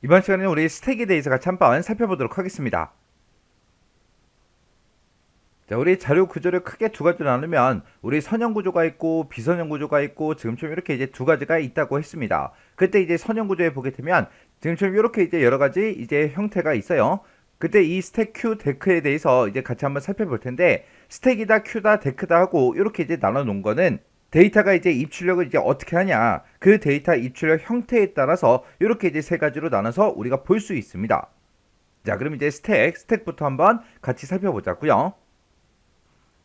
이번 시간에는 우리 스택에 대해서 같이 한번 살펴보도록 하겠습니다. 자, 우리 자료 구조를 크게 두 가지로 나누면 우리 선형 구조가 있고 비선형 구조가 있고 지금처럼 이렇게 이제 두 가지가 있다고 했습니다. 그때 이제 선형 구조에 보게 되면 지금처럼 이렇게 이제 여러 가지 이제 형태가 있어요. 그때 이 스택 큐 데크에 대해서 이제 같이 한번 살펴볼 텐데, 스택이다 큐다 데크다 하고 이렇게 이제 나눠 놓은 거는 데이터가 이제 입출력을 이제 어떻게 하냐, 그 데이터 입출력 형태에 따라서 이렇게 이제 세 가지로 나눠서 우리가 볼 수 있습니다. 자, 그럼 이제 스택부터 한번 같이 살펴보자고요.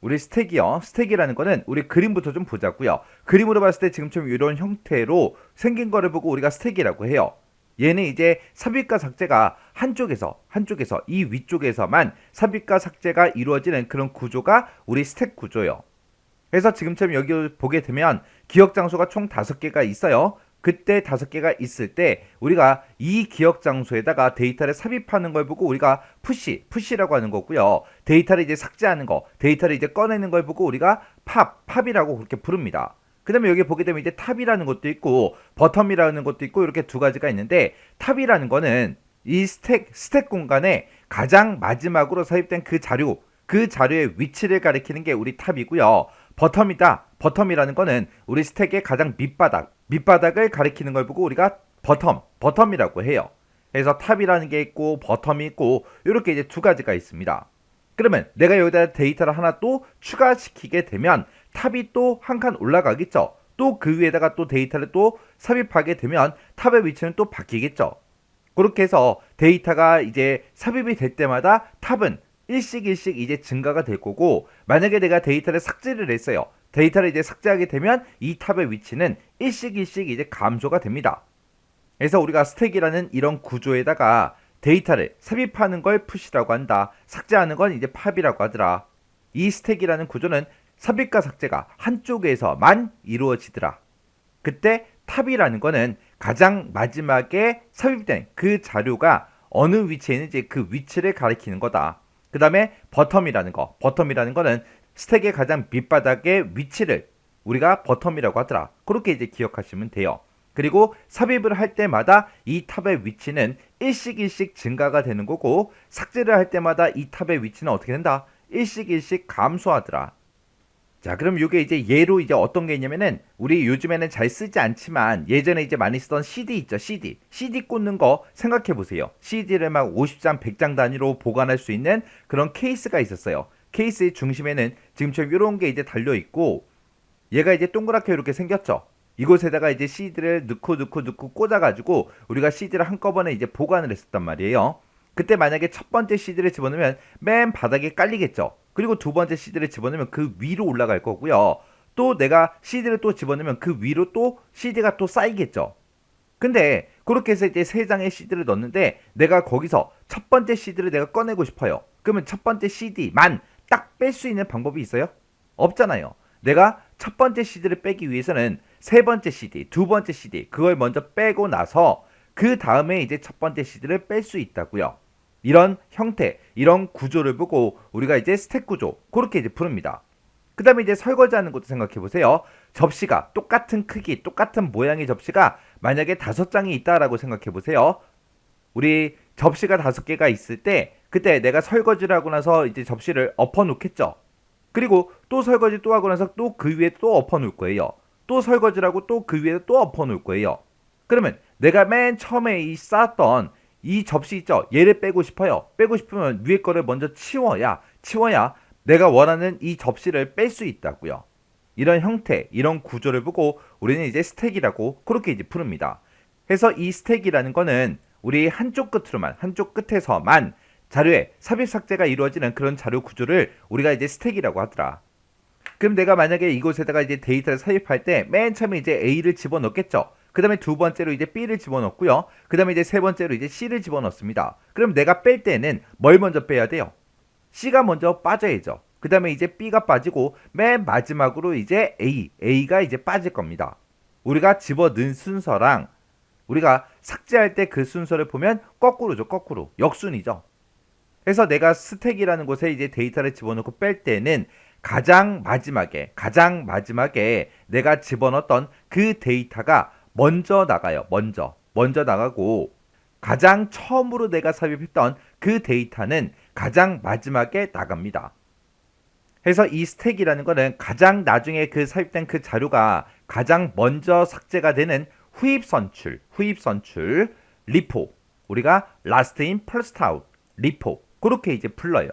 우리 스택이요. 스택이라는 거는 우리 그림부터 좀 보자고요. 그림으로 봤을 때 지금처럼 이런 형태로 생긴 거를 보고 우리가 스택이라고 해요. 얘는 이제 삽입과 삭제가 한쪽에서 이 위쪽에서만 삽입과 삭제가 이루어지는 그런 구조가 우리 스택 구조예요. 그래서 지금처럼 여기 보게 되면 기억 장소가 총 5개가 있어요. 그때 5개가 있을 때 우리가 이 기억 장소에다가 데이터를 삽입하는 걸 보고 우리가 푸시라고 하는 거고요. 데이터를 이제 삭제하는 거, 데이터를 이제 꺼내는 걸 보고 우리가 팝이라고 그렇게 부릅니다. 그 다음에 여기 보게 되면 이제 탑이라는 것도 있고 버텀이라는 것도 있고, 이렇게 두 가지가 있는데, 탑이라는 거는 이 스택 공간에 가장 마지막으로 삽입된 그 자료의 위치를 가리키는 게 우리 탑이고요. 버텀이라는 거는 우리 스택의 가장 밑바닥을 가리키는 걸 보고 우리가 버텀이라고 해요. 그래서 탑이라는 게 있고 버텀이 있고 이렇게 이제 두 가지가 있습니다. 그러면 내가 여기다 데이터를 하나 또 추가시키게 되면 탑이 또 한 칸 올라가겠죠. 또 그 위에다가 또 데이터를 또 삽입하게 되면 탑의 위치는 또 바뀌겠죠. 그렇게 해서 데이터가 이제 삽입이 될 때마다 탑은 일씩 이제 증가가 될 거고, 만약에 내가 데이터를 삭제를 했어요. 데이터를 이제 삭제하게 되면 이 탑의 위치는 일씩 이제 감소가 됩니다. 그래서 우리가 스택이라는 이런 구조에다가 데이터를 삽입하는 걸 푸시라고 한다. 삭제하는 건 이제 팝이라고 하더라. 이 스택이라는 구조는 삽입과 삭제가 한쪽에서만 이루어지더라. 그때 탑이라는 거는 가장 마지막에 삽입된 그 자료가 어느 위치에 있는지 그 위치를 가리키는 거다. 그 다음에 버텀이라는 거는 스택의 가장 밑바닥의 위치를 우리가 버텀이라고 하더라. 그렇게 이제 기억하시면 돼요. 그리고 삽입을 할 때마다 이 탑의 위치는 일씩 증가가 되는 거고, 삭제를 할 때마다 이 탑의 위치는 어떻게 된다? 일씩 감소하더라. 자, 그럼 이게 이제 예로 이제 어떤 게 있냐면은, 우리 요즘에는 잘 쓰지 않지만 예전에 이제 많이 쓰던 CD 있죠. CD 꽂는 거 생각해 보세요. CD를 막 50장, 100장 단위로 보관할 수 있는 그런 케이스가 있었어요. 케이스의 중심에는 지금처럼 이런 게 이제 달려 있고, 얘가 이제 동그랗게 이렇게 생겼죠. 이곳에다가 이제 CD를 넣고 꽂아가지고 우리가 CD를 한꺼번에 이제 보관을 했었단 말이에요. 그때 만약에 첫 번째 CD를 집어넣으면 맨 바닥에 깔리겠죠. 그리고 두 번째 CD를 집어넣으면 그 위로 올라갈 거고요. 또 내가 CD를 또 집어넣으면 그 위로 또 CD가 또 쌓이겠죠. 근데 그렇게 해서 이제 세 장의 CD를 넣는데, 내가 거기서 첫 번째 CD를 내가 꺼내고 싶어요. 그러면 첫 번째 CD만 딱 뺄 수 있는 방법이 있어요? 없잖아요. 내가 첫 번째 CD를 빼기 위해서는 세 번째 CD, 두 번째 CD 그걸 먼저 빼고 나서 그 다음에 이제 첫 번째 CD를 뺄 수 있다고요. 이런 형태, 이런 구조를 보고 우리가 이제 스택 구조, 그렇게 이제 부릅니다. 그 다음에 이제 설거지하는 것도 생각해 보세요. 접시가 똑같은 크기, 똑같은 모양의 접시가 만약에 5장이 있다라고 생각해 보세요. 우리 접시가 5개가 있을 때, 그때 내가 설거지를 하고 나서 이제 접시를 엎어 놓겠죠. 그리고 또 설거지 또 하고 나서 또 그 위에 또 엎어 놓을 거예요. 또 설거지를 하고 또 그 위에 또 엎어 놓을 거예요. 그러면 내가 맨 처음에 이 쌓았던 이 접시 있죠? 얘를 빼고 싶어요. 빼고 싶으면 위에 거를 먼저 치워야 내가 원하는 이 접시를 뺄 수 있다고요. 이런 형태, 이런 구조를 보고 우리는 이제 스택이라고 그렇게 이제 부릅니다. 그래서 이 스택이라는 거는 우리 한쪽 끝에서만 자료의 삽입 삭제가 이루어지는 그런 자료 구조를 우리가 이제 스택이라고 하더라. 그럼 내가 만약에 이곳에다가 이제 데이터를 삽입할 때 맨 처음에 이제 A를 집어넣겠죠. 그 다음에 두 번째로 이제 B를 집어넣고요. 그 다음에 이제 세 번째로 이제 C를 집어넣습니다. 그럼 내가 뺄 때는 뭘 먼저 빼야 돼요? C가 먼저 빠져야죠. 그 다음에 이제 B가 빠지고 맨 마지막으로 이제 A가 이제 빠질 겁니다. 우리가 집어넣은 순서랑 우리가 삭제할 때 그 순서를 보면 거꾸로죠. 거꾸로. 역순이죠. 그래서 내가 스택이라는 곳에 이제 데이터를 집어넣고 뺄 때는 가장 마지막에 내가 집어넣었던 그 데이터가 먼저 나가요. 먼저 나가고, 가장 처음으로 내가 삽입했던 그 데이터는 가장 마지막에 나갑니다. 그래서 이 스택이라는 거는 가장 나중에 그 삽입된 그 자료가 가장 먼저 삭제가 되는 후입 선출, 리포, 우리가 last in, first out, 리포, 그렇게 이제 불러요.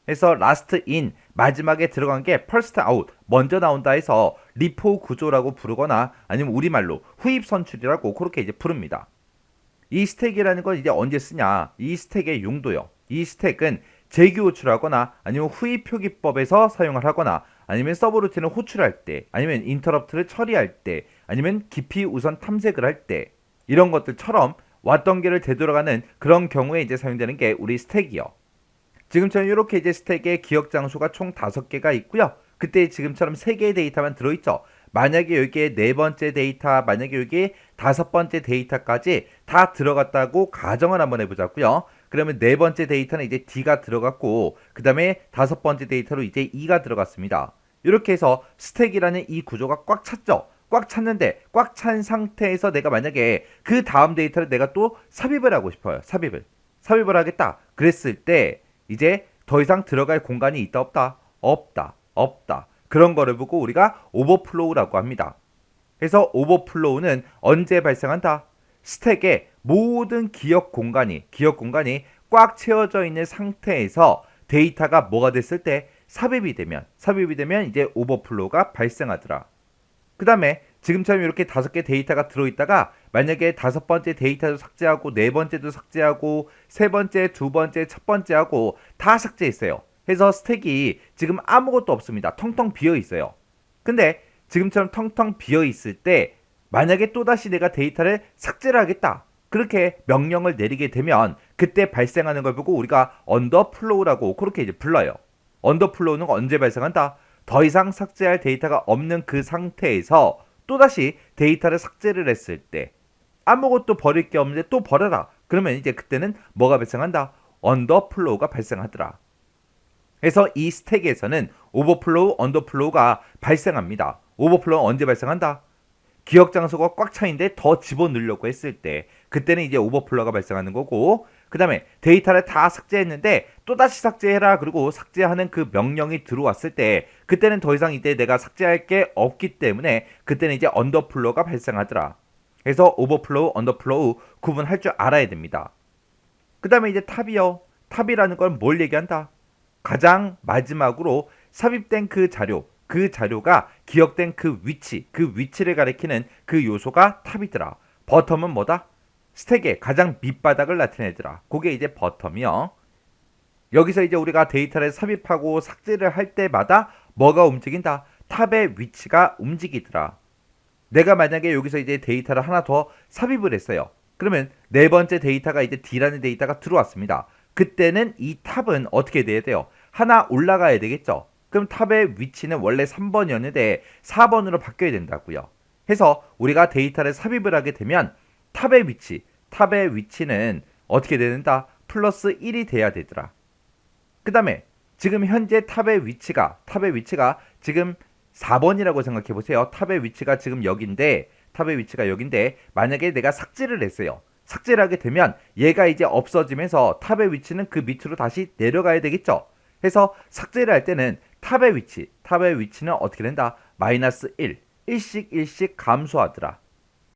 그래서 last in, 마지막에 들어간 게 first out, 먼저 나온다 해서 리포 구조라고 부르거나 아니면 우리말로 후입 선출이라고 그렇게 이제 부릅니다. 이 스택이라는 건 이제 언제 쓰냐? 이 스택의 용도요. 이 스택은 재규 호출하거나 아니면 후입 표기법에서 사용을 하거나 아니면 서브 루틴을 호출할 때 아니면 인터럽트를 처리할 때 아니면 깊이 우선 탐색을 할 때 이런 것들처럼 왔던 길을 되돌아가는 그런 경우에 이제 사용되는 게 우리 스택이요. 지금처럼 이렇게 이제 스택의 기억 장소가 총 5개가 있고요. 그때 지금처럼 3개의 데이터만 들어있죠. 만약에 여기에 4번째 데이터, 만약에 여기에 5번째 데이터까지 다 들어갔다고 가정을 한번 해보자고요. 그러면 4번째 데이터는 이제 D가 들어갔고 그 다음에 5번째 데이터로 이제 E가 들어갔습니다. 이렇게 해서 스택이라는 이 구조가 꽉 찼죠. 꽉 찼는데 꽉 찬 상태에서 내가 만약에 그 다음 데이터를 내가 또 삽입을 하고 싶어요. 삽입을 하겠다. 그랬을 때 이제 더 이상 들어갈 공간이 있다 없다. 그런 거를 보고 우리가 오버플로우라고 합니다. 그래서 오버플로우는 언제 발생한다? 스택의 모든 기억 공간이 꽉 채워져 있는 상태에서 데이터가 뭐가 됐을 때 삽입이 되면 이제 오버플로우가 발생하더라. 그 다음에 지금처럼 이렇게 5개 데이터가 들어있다가 만약에 5번째 데이터도 삭제하고 4번째도 삭제하고 3번째, 2번째, 첫 번째 하고 다 삭제했어요. 그래서 스택이 지금 아무것도 없습니다. 텅텅 비어 있어요. 근데 지금처럼 텅텅 비어 있을 때 만약에 또다시 내가 데이터를 삭제를 하겠다. 그렇게 명령을 내리게 되면 그때 발생하는 걸 보고 우리가 언더플로우라고 그렇게 이제 불러요. 언더플로우는 언제 발생한다? 더 이상 삭제할 데이터가 없는 그 상태에서 또다시 데이터를 삭제를 했을 때 아무것도 버릴 게 없는데 또 버려라. 그러면 이제 그때는 뭐가 발생한다? 언더플로우가 발생하더라. 그래서 이 스택에서는 오버플로우, 언더플로우가 발생합니다. 오버플로우는 언제 발생한다? 기억 장소가 꽉 차인데 더 집어넣으려고 했을 때 그때는 이제 오버플로우가 발생하는 거고 그 다음에 데이터를 다 삭제했는데 또다시 삭제해라 그리고 삭제하는 그 명령이 들어왔을 때 그때는 더 이상 이때 내가 삭제할 게 없기 때문에 그때는 이제 언더플로우가 발생하더라. 그래서 오버플로우, 언더플로우 구분할 줄 알아야 됩니다. 그 다음에 이제 탑이요. 탑이라는 건 뭘 얘기한다? 가장 마지막으로 삽입된 그 자료가 기억된 그 위치를 가리키는 그 요소가 탑이더라. 버텀은 뭐다? 스택의 가장 밑바닥을 나타내더라. 그게 이제 버텀이요. 여기서 이제 우리가 데이터를 삽입하고 삭제를 할 때마다 뭐가 움직인다? 탑의 위치가 움직이더라. 내가 만약에 여기서 이제 데이터를 하나 더 삽입을 했어요. 그러면 4번째 데이터가 이제 D라는 데이터가 들어왔습니다. 그때는 이 탑은 어떻게 돼야 돼요? 하나 올라가야 되겠죠. 그럼 탑의 위치는 원래 3번이었는데 4번으로 바뀌어야 된다고요. 해서 우리가 데이터를 삽입을 하게 되면 탑의 위치는 어떻게 되는다? 플러스 1이 돼야 되더라. 그 다음에 지금 현재 탑의 위치가 지금 4번이라고 생각해 보세요. 탑의 위치가 지금 여긴데 만약에 내가 삭제를 했어요. 삭제를 하게 되면 얘가 이제 없어지면서 탑의 위치는 그 밑으로 다시 내려가야 되겠죠. 해서 삭제를 할 때는 탑의 위치는 어떻게 된다? 마이너스 1, 일씩 감소하더라.